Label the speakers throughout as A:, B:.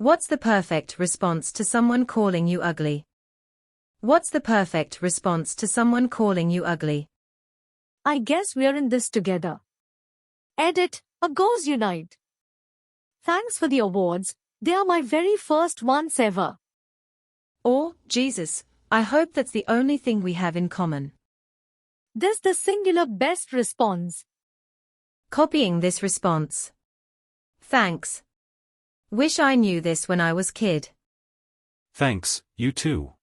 A: What's the perfect response to someone calling you ugly? What's the perfect response to someone calling you ugly?
B: I guess we're in this together. Edit, a Goes Unite. Thanks for the awards, they are my very first ones ever.
A: Or, Jesus, I hope that's the only thing we have in common.
B: This the singular best response.
A: Copying this response. Thanks. Wish I knew this when I was kid.
C: Thanks, you too.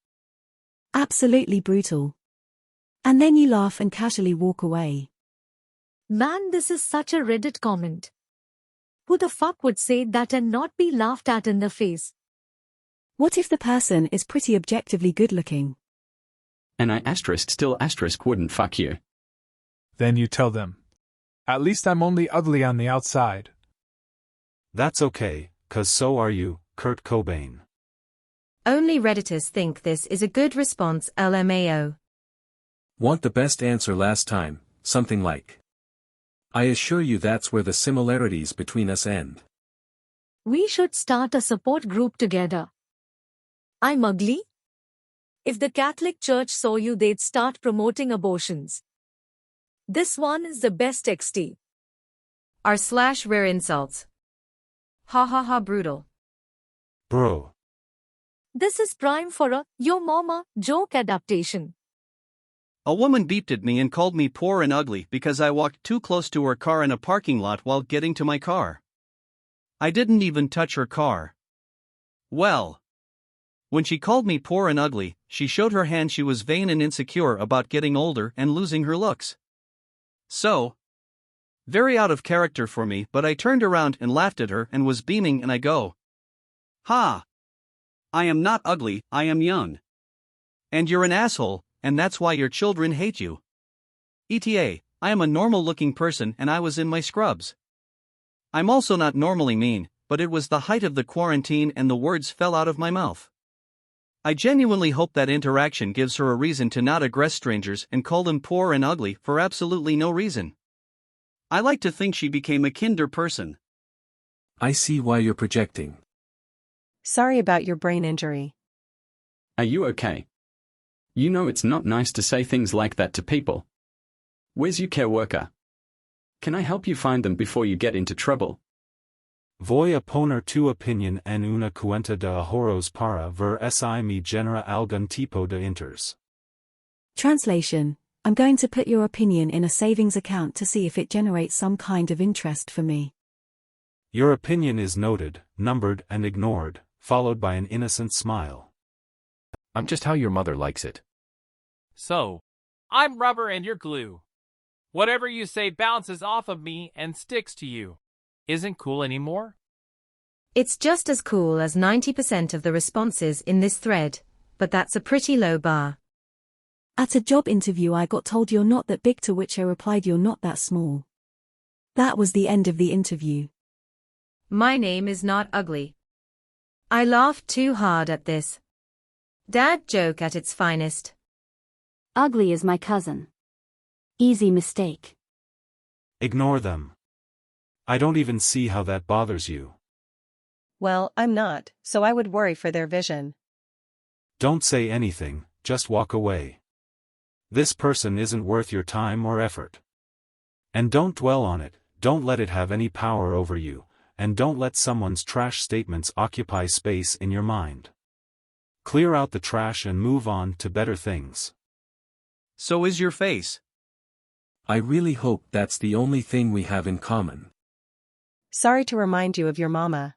D: Absolutely brutal. And then you laugh and casually walk away.
B: Man, this is such a Reddit comment. Who the fuck would say that and not be laughed at in the face?
D: What if the person is pretty objectively good looking?
E: And I still wouldn't fuck you.
F: Then you tell them. At least I'm only ugly on the outside.
C: That's okay, 'cause so are you, Kurt Cobain.
A: Only Redditors think this is a good response, LMAO.
G: Want the best answer last time, something like. I assure you that's where the similarities between us end.
B: We should start a support group together. I'm ugly? If the Catholic Church saw you, they'd start promoting abortions. This one is the best XT.
A: R/rare insults. Ha ha ha brutal.
C: Bro.
B: This is prime for a Yo Mama joke adaptation.
H: A woman beeped at me and called me poor and ugly because I walked too close to her car in a parking lot while getting to my car. I didn't even touch her car. Well, when she called me poor and ugly, she showed her hand. She was vain and insecure about getting older and losing her looks. So, very out of character for me, but I turned around and laughed at her and was beaming, and I go, "Ha! I am not ugly, I am young. And you're an asshole, and that's why your children hate you. ETA, I am a normal looking person and I was in my scrubs. I'm also not normally mean, but it was the height of the quarantine and the words fell out of my mouth. I genuinely hope that interaction gives her a reason to not aggress strangers and call them poor and ugly for absolutely no reason. I like to think she became a kinder person."
G: I see why you're projecting.
I: Sorry about your brain injury.
E: Are you okay? You know it's not nice to say things like that to people. Where's your care worker? Can I help you find them before you get into trouble?
C: Voy a poner tu opinion en una cuenta de ahorros para ver si me genera algún tipo de inters.
D: Translation: I'm going to put your opinion in a savings account to see if it generates some kind of interest for me.
C: Your opinion is noted, numbered and ignored, followed by an innocent smile.
J: I'm just how your mother likes it.
K: So, I'm rubber and you're glue. Whatever you say bounces off of me and sticks to you. Isn't cool anymore?
A: It's just as cool as 90% of the responses in this thread, but that's a pretty low bar.
D: At a job interview I got told you're not that big, to which I replied you're not that small. That was the end of the interview.
A: My name is not ugly. I laughed too hard at this. Dad joke at its finest.
L: Ugly is my cousin. Easy mistake.
C: Ignore them. I don't even see how that bothers you.
I: Well, I'm not, so I would worry for their vision.
C: Don't say anything, just walk away. This person isn't worth your time or effort. And don't dwell on it, don't let it have any power over you, and don't let someone's trash statements occupy space in your mind. Clear out the trash and move on to better things.
H: So is your face.
G: I really hope that's the only thing we have in common.
I: Sorry to remind you of your mama.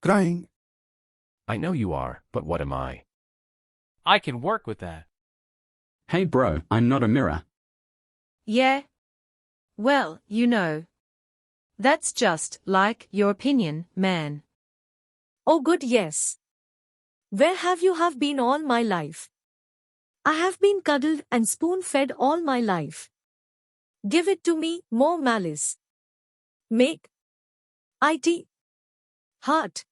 J: Crying. I know you are, but what am I?
K: I can work with that.
E: Hey bro, I'm not a mirror.
A: Yeah? Well, you know. That's just like your opinion, man.
B: Oh good, yes. Where have you been all my life? I have been cuddled and spoon-fed all my life. Give it to me, more malice. Make it heart.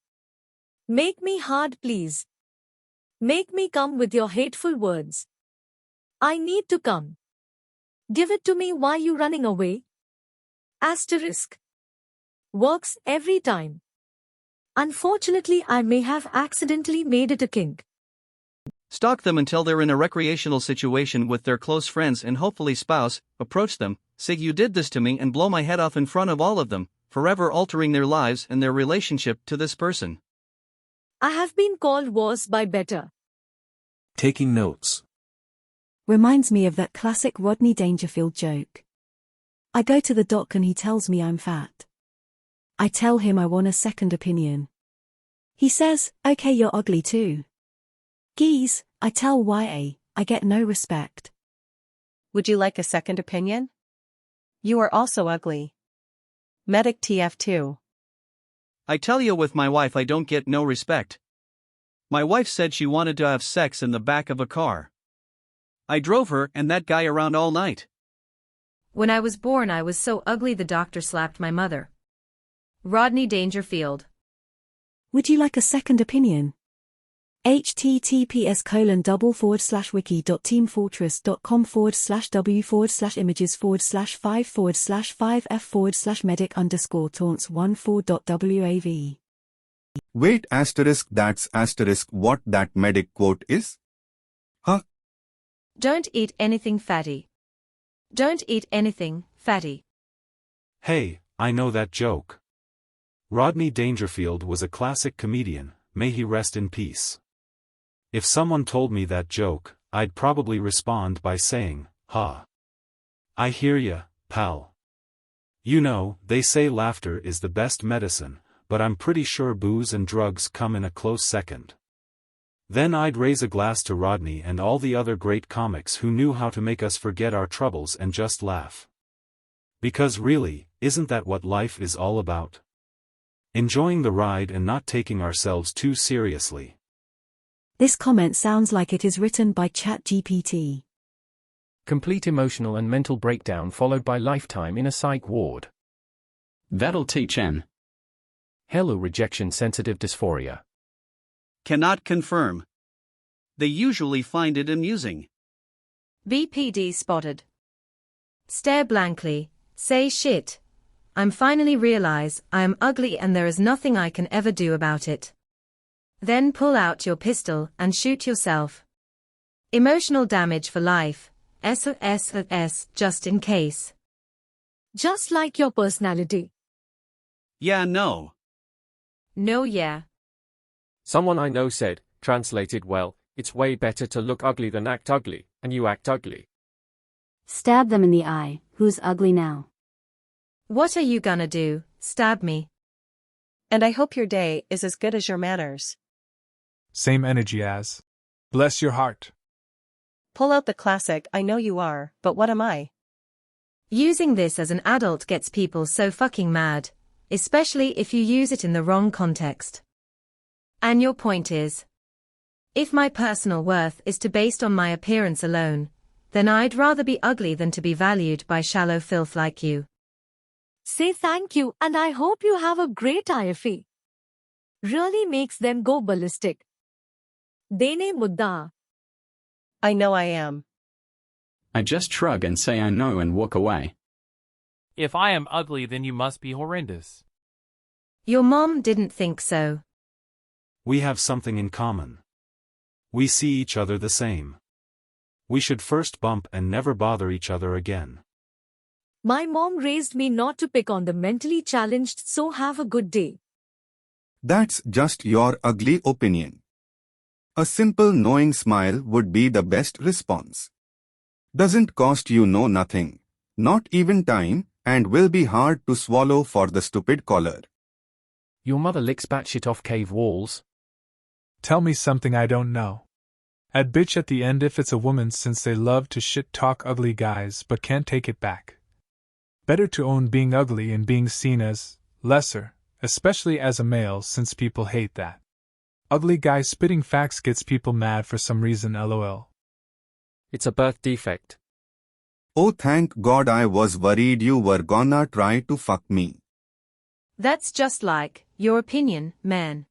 B: Make me hard, please. Make me come with your hateful words. I need to come. Give it to me. Why you running away? Asterisk. Works every time. Unfortunately, I may have accidentally made it a kink.
H: Stalk them until they're in a recreational situation with their close friends and hopefully spouse. Approach them, say you did this to me and blow my head off in front of all of them, forever altering their lives and their relationship to this person.
B: I have been called worse by better.
G: Taking notes.
D: Reminds me of that classic Rodney Dangerfield joke. I go to the doc and he tells me I'm fat. I tell him I want a second opinion. He says, okay, you're ugly too. Geez, I tell YA, I get no respect.
I: Would you like a second opinion? You are also ugly. Medic TF2.
H: I tell you, with my wife I don't get no respect. My wife said she wanted to have sex in the back of a car. I drove her and that guy around all night.
A: When I was born I was so ugly the doctor slapped my mother. Rodney Dangerfield.
D: Would you like a second opinion? https://wiki.teamfortress.com/w/images/4/5/medic_taunts14.wav.
M: Wait, asterisk, that's asterisk what that medic quote is? Huh?
A: Don't eat anything fatty. Don't eat anything fatty.
C: Hey, I know that joke. Rodney Dangerfield was a classic comedian, may he rest in peace. If someone told me that joke, I'd probably respond by saying, ha. I hear ya, pal. You know, they say laughter is the best medicine, but I'm pretty sure booze and drugs come in a close second. Then I'd raise a glass to Rodney and all the other great comics who knew how to make us forget our troubles and just laugh. Because really, isn't that what life is all about? Enjoying the ride and not taking ourselves too seriously.
D: This comment sounds like it is written by ChatGPT.
J: Complete emotional and mental breakdown followed by lifetime in a psych ward.
E: That'll teach N.
J: Hello, rejection sensitive dysphoria.
H: Cannot confirm. They usually find it amusing.
A: BPD spotted. Stare blankly, say shit. I'm finally realize I am ugly and there is nothing I can ever do about it. Then pull out your pistol and shoot yourself. Emotional damage for life. SOS just in case.
B: Just like your personality.
H: Yeah, no.
A: No, yeah.
N: Someone I know said, translated well, it's way better to look ugly than act ugly, and you act ugly.
L: Stab them in the eye, who's ugly now?
A: What are you gonna do, stab me?
I: And I hope your day is as good as your manners.
F: Same energy as. Bless your heart.
I: Pull out the classic, I know you are, but what am I?
A: Using this as an adult gets people so fucking mad, especially if you use it in the wrong context. And your point is? If my personal worth is based on my appearance alone, then I'd rather be ugly than to be valued by shallow filth like you.
B: Say thank you and I hope you have a great IFE. Really makes them go ballistic. Dene mudda.
I: I know I am.
E: I just shrug and say I know and walk away.
K: If I am ugly, then you must be horrendous.
A: Your mom didn't think so.
C: We have something in common. We see each other the same. We should first bump and never bother each other again.
B: My mom raised me not to pick on the mentally challenged, so have a good day.
M: That's just your ugly opinion. A simple knowing smile would be the best response. Doesn't cost you nothing, not even time, and will be hard to swallow for the stupid caller.
J: Your mother licks batshit off cave walls.
F: Tell me something I don't know. Add bitch at the end if it's a woman, since they love to shit talk ugly guys but can't take it back. Better to own being ugly and being seen as lesser, especially as a male, since people hate that. Ugly guy spitting facts gets people mad for some reason, lol.
N: It's a birth defect.
M: Oh, thank God, I was worried you were gonna try to fuck me.
A: That's just like your opinion, man.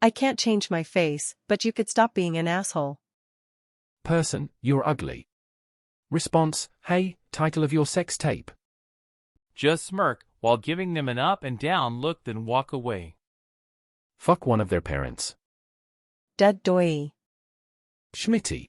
I: I can't change my face, but you could stop being an asshole.
J: Person, you're ugly. Response, hey, title of your sex tape.
K: Just smirk while giving them an up and down look, then walk away.
J: Fuck one of their parents.
I: Dead doy.
J: Schmitty.